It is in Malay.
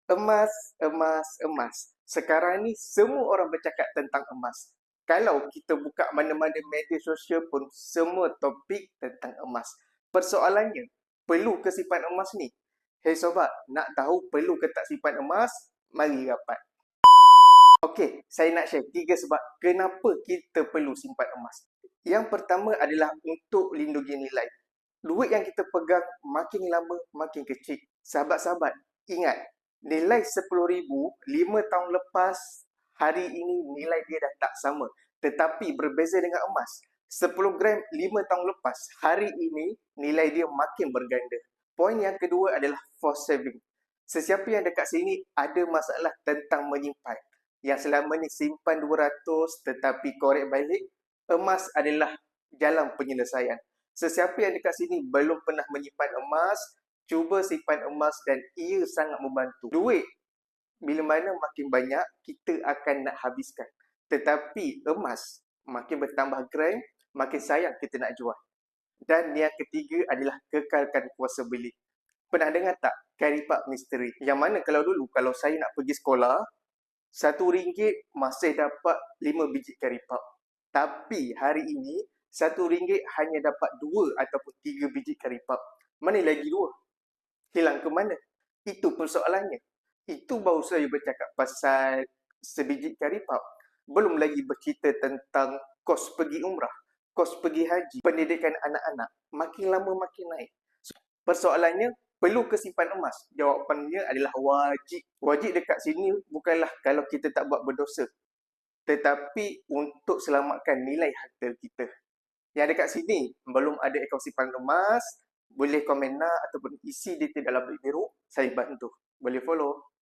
Emas, emas, emas. Sekarang ni semua orang bercakap tentang emas. Kalau kita buka mana-mana media sosial pun semua topik tentang emas. Persoalannya, perlu ke simpan emas ni? Hei sobat, nak tahu perlu ke tak simpan emas? Mari rapat. Okey, saya nak share 3 sebab kenapa kita perlu simpan emas. Yang pertama adalah untuk lindungi nilai. Duit yang kita pegang makin lama makin kecil. Sahabat-sahabat, ingat, nilai 10,000 5 tahun lepas, hari ini nilai dia dah tak sama. Tetapi berbeza dengan emas. 10 gram 5 tahun lepas, hari ini nilai dia makin berganda. Poin yang kedua adalah force saving. Sesiapa yang dekat sini ada masalah tentang menyimpan. Yang selama ni simpan 200 tetapi korek balik, emas adalah jalan penyelesaian. Sesiapa yang dekat sini belum pernah menyimpan emas, cuba simpan emas dan ia sangat membantu. Duit bila mana makin banyak, kita akan nak habiskan. Tetapi emas makin bertambah gram, makin sayang kita nak jual. Dan yang ketiga adalah kekalkan kuasa beli. Pernah dengar tak Karipak Misteri? Yang mana kalau dulu, kalau saya nak pergi sekolah, RM1 masih dapat 5 biji karipak. Tapi hari ini, RM1 hanya dapat 2 ataupun 3 biji karipak. Mana lagi 2? Hilang ke mana? Itu persoalannya. Itu baru saya bercakap pasal sebiji karipak. Belum lagi bercerita tentang kos pergi umrah, kos pergi haji, pendidikan anak-anak. Makin lama makin naik. Persoalannya, perlu ke simpan emas? Jawapannya adalah wajib. Wajib dekat sini bukanlah kalau kita tak buat berdosa, tetapi untuk selamatkan nilai harta kita. Yang dekat sini belum ada akaun simpan emas, boleh komen nak ataupun isi detail dalam bilik biru, saya bantu. Boleh follow.